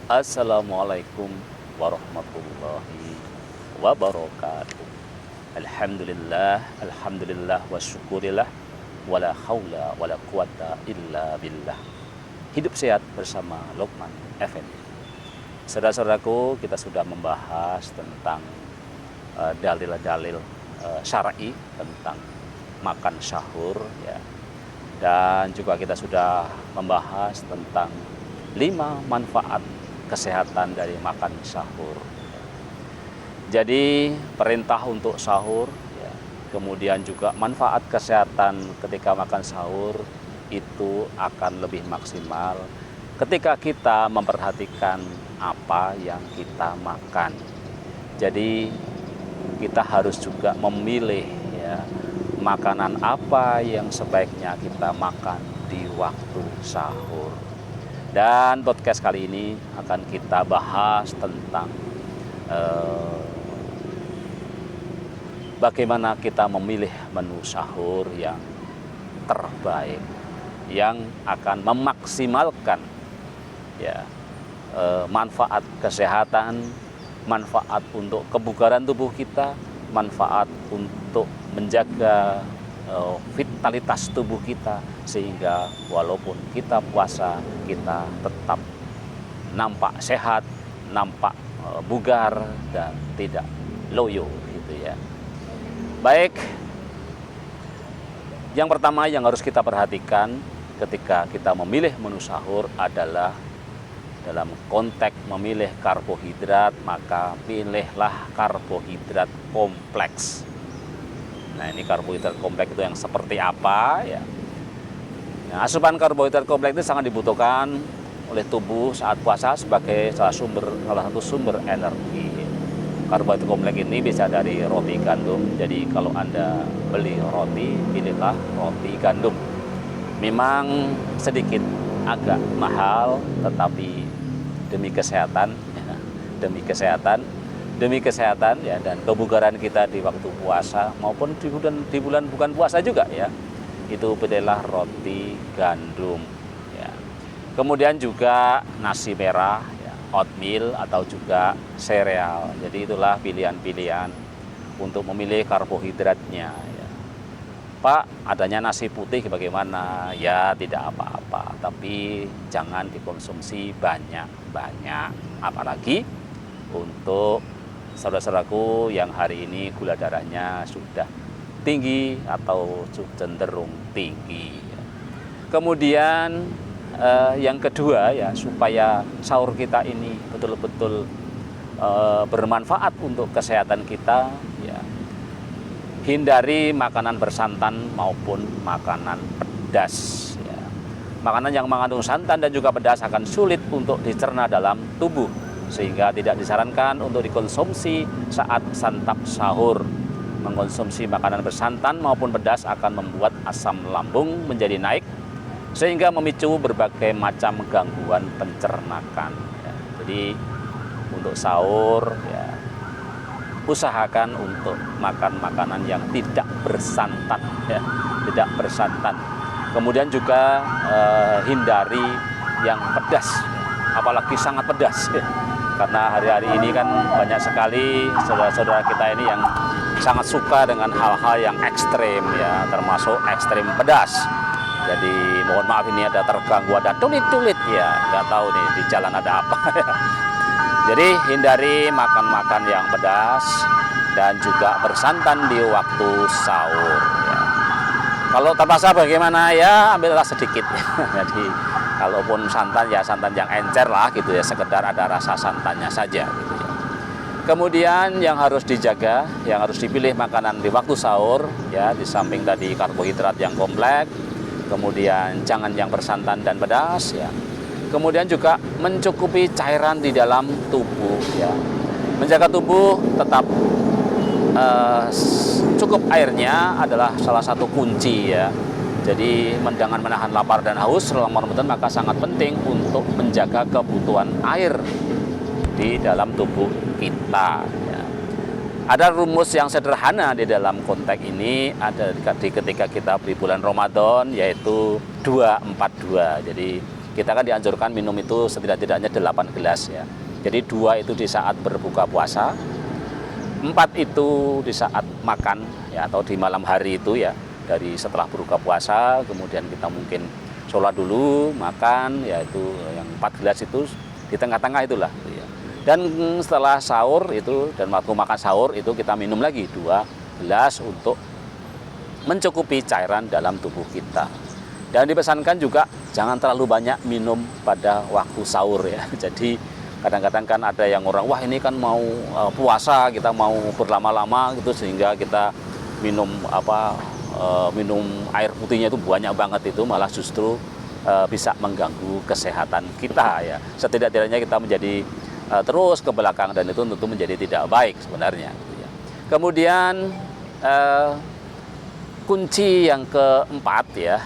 Assalamualaikum warahmatullahi wabarakatuh. Alhamdulillah, alhamdulillah wa syukurillah, wala haula wala quwata illa billah. Hidup sehat bersama Luqman Effendi. Saudara-saudaraku, kita sudah membahas tentang dalil-dalil syar'i tentang makan sahur, ya. Dan juga kita sudah membahas tentang 5 manfaat kesehatan dari makan sahur. Jadi perintah untuk sahur, ya, kemudian juga manfaat kesehatan ketika makan sahur itu akan lebih maksimal ketika kita memperhatikan apa yang kita makan. Jadi kita harus juga memilih, ya, makanan apa yang sebaiknya kita makan di waktu sahur. Dan podcast kali ini akan kita bahas tentang bagaimana kita memilih menu sahur yang terbaik, yang akan memaksimalkan, ya, manfaat kesehatan, manfaat untuk kebugaran tubuh kita, manfaat untuk menjaga vitalitas tubuh kita, sehingga walaupun kita puasa kita tetap nampak sehat, nampak bugar, dan tidak loyo gitu ya. Baik, yang pertama yang harus kita perhatikan ketika kita memilih menu sahur adalah dalam konteks memilih karbohidrat, maka pilihlah karbohidrat kompleks. Nah, ini karbohidrat kompleks itu yang seperti apa, ya? Nah, asupan karbohidrat kompleks itu sangat dibutuhkan oleh tubuh saat puasa sebagai salah satu sumber energi. Karbohidrat kompleks ini bisa dari roti gandum. Jadi kalau Anda beli roti, pilihlah roti gandum. Memang sedikit agak mahal, tetapi demi kesehatan, ya, demi kesehatan, ya, dan kebugaran kita di waktu puasa maupun di bulan bukan puasa juga, ya, itu pilihlah roti gandum, ya. Kemudian juga nasi merah, ya, oatmeal atau juga sereal. Jadi itulah pilihan-pilihan untuk memilih karbohidratnya, ya. Pak, adanya nasi putih bagaimana? Ya tidak apa-apa, tapi jangan dikonsumsi banyak-banyak, apalagi untuk saudara-saudaraku yang hari ini gula darahnya sudah tinggi atau cenderung tinggi. Kemudian yang kedua, ya, supaya sahur kita ini betul-betul bermanfaat untuk kesehatan kita, ya, hindari makanan bersantan maupun makanan pedas, ya. Makanan yang mengandung santan dan juga pedas akan sulit untuk dicerna dalam tubuh, sehingga tidak disarankan untuk dikonsumsi saat santap sahur. Mengkonsumsi makanan bersantan maupun pedas akan membuat asam lambung menjadi naik, sehingga memicu berbagai macam gangguan pencernakan, ya. Jadi untuk sahur, ya, usahakan untuk makan makanan yang tidak bersantan, ya, tidak bersantan. Kemudian juga hindari yang pedas, apalagi sangat pedas, ya. Karena hari-hari ini kan banyak sekali saudara-saudara kita ini yang sangat suka dengan hal-hal yang ekstrim, ya, termasuk ekstrim pedas. Jadi mohon maaf, ini ada terganggu, ada tulit-tulit, ya, nggak tahu nih di jalan ada apa, ya. Jadi hindari makan-makan yang pedas dan juga bersantan di waktu sahur, ya. Kalau terpaksa bagaimana, ya, ambillah sedikit, ya. Jadi kalaupun santan, ya santan yang encer lah gitu, ya, sekedar ada rasa santannya saja gitu, ya. Kemudian yang harus dijaga, yang harus dipilih makanan di waktu sahur, ya, di samping tadi karbohidrat yang kompleks, kemudian jangan yang bersantan dan pedas, ya. Kemudian juga mencukupi cairan di dalam tubuh, ya. Menjaga tubuh tetap cukup airnya adalah salah satu kunci, ya. Jadi dengan menahan lapar dan haus selama Ramadan, maka sangat penting untuk menjaga kebutuhan air di dalam tubuh kita, ya. Ada rumus yang sederhana di dalam konteks ini, ada ketika kita di bulan Ramadan, yaitu 242. Jadi kita kan dianjurkan minum itu setidak-tidaknya 8 gelas ya. Jadi 2 itu di saat berbuka puasa, 4 itu di saat makan ya, atau di malam hari itu ya, dari setelah berbuka puasa, kemudian kita mungkin sholat dulu, makan, yaitu yang 4 gelas itu di tengah-tengah itulah. Ya. Dan setelah sahur itu, dan waktu makan sahur itu kita minum lagi 2 gelas untuk mencukupi cairan dalam tubuh kita. Dan dipesankan juga jangan terlalu banyak minum pada waktu sahur ya. Jadi kadang-kadang kan ada yang orang, wah ini kan mau puasa, kita mau berlama-lama gitu, sehingga kita minum minum air putihnya itu banyak banget, itu malah justru bisa mengganggu kesehatan kita ya. Setidak-tidaknya kita menjadi terus ke belakang, dan itu tentu menjadi tidak baik sebenarnya. Kemudian kunci yang keempat ya,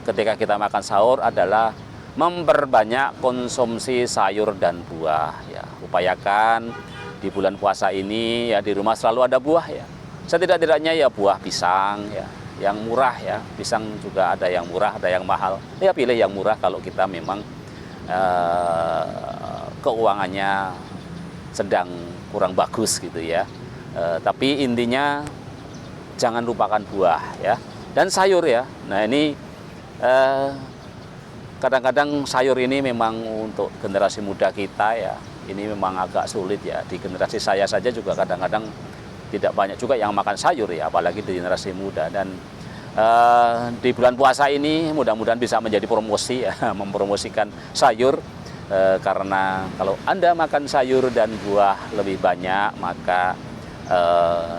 ketika kita makan sahur adalah memperbanyak konsumsi sayur dan buah ya. Upayakan di bulan puasa ini ya, di rumah selalu ada buah ya. Setidak-tidaknya ya buah pisang ya, yang murah ya. Pisang juga ada yang murah, ada yang mahal. Ya pilih yang murah kalau kita memang keuangannya sedang kurang bagus gitu ya. Tapi intinya jangan lupakan buah ya, dan sayur ya. Nah ini kadang-kadang sayur ini memang untuk generasi muda kita ya, ini memang agak sulit ya. Di generasi saya saja juga kadang-kadang tidak banyak juga yang makan sayur ya, apalagi di generasi muda. Dan di bulan puasa ini mudah-mudahan bisa menjadi promosi ya, mempromosikan sayur, karena kalau Anda makan sayur dan buah lebih banyak, maka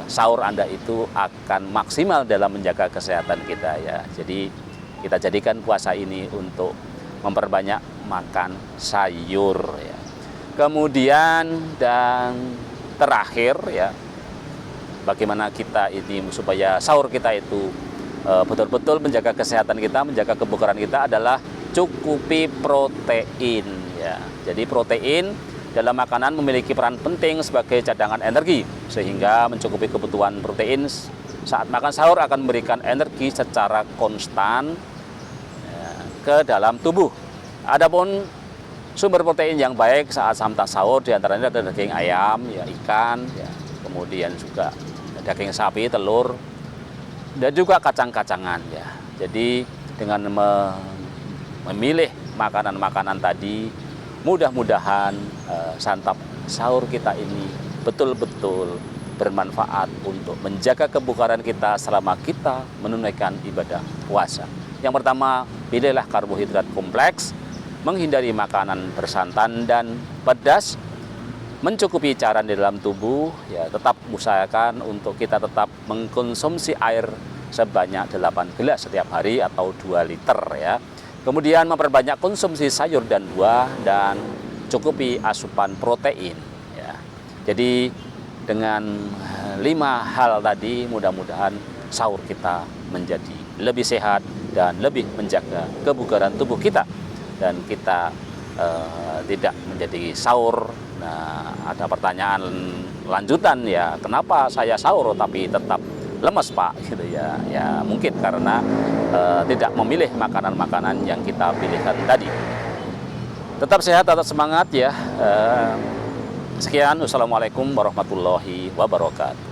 sahur Anda itu akan maksimal dalam menjaga kesehatan kita ya. Jadi kita jadikan puasa ini untuk memperbanyak makan sayur ya. Kemudian dan terakhir ya, bagaimana kita ini supaya sahur kita itu betul-betul menjaga kesehatan kita, menjaga kebugaran kita, adalah cukupi protein ya. Jadi protein dalam makanan memiliki peran penting sebagai cadangan energi, sehingga mencukupi kebutuhan protein saat makan sahur akan memberikan energi secara konstan ke dalam tubuh. Adapun sumber protein yang baik saat santap sahur diantaranya ada daging ayam, ya, ikan, ya, kemudian juga daging sapi, telur, dan juga kacang-kacangan ya. Jadi dengan memilih makanan-makanan tadi, mudah-mudahan santap sahur kita ini betul-betul bermanfaat untuk menjaga kebugaran kita selama kita menunaikan ibadah puasa. Yang pertama, pilihlah karbohidrat kompleks, menghindari makanan bersantan dan pedas, mencukupi cairan di dalam tubuh, ya, tetap usahakan untuk kita tetap mengkonsumsi air sebanyak 8 gelas setiap hari atau 2 liter ya. Kemudian memperbanyak konsumsi sayur dan buah, dan cukupi asupan protein ya. Jadi dengan 5 hal tadi, mudah-mudahan sahur kita menjadi lebih sehat dan lebih menjaga kebugaran tubuh kita, dan kita tidak menjadi sahur. Nah, ada pertanyaan lanjutan ya, kenapa saya sahur tapi tetap lemes Pak gitu ya. Ya mungkin karena tidak memilih makanan-makanan yang kita pilihkan tadi. Tetap sehat, tetap semangat ya. Sekian, wassalamualaikum warahmatullahi wabarakatuh.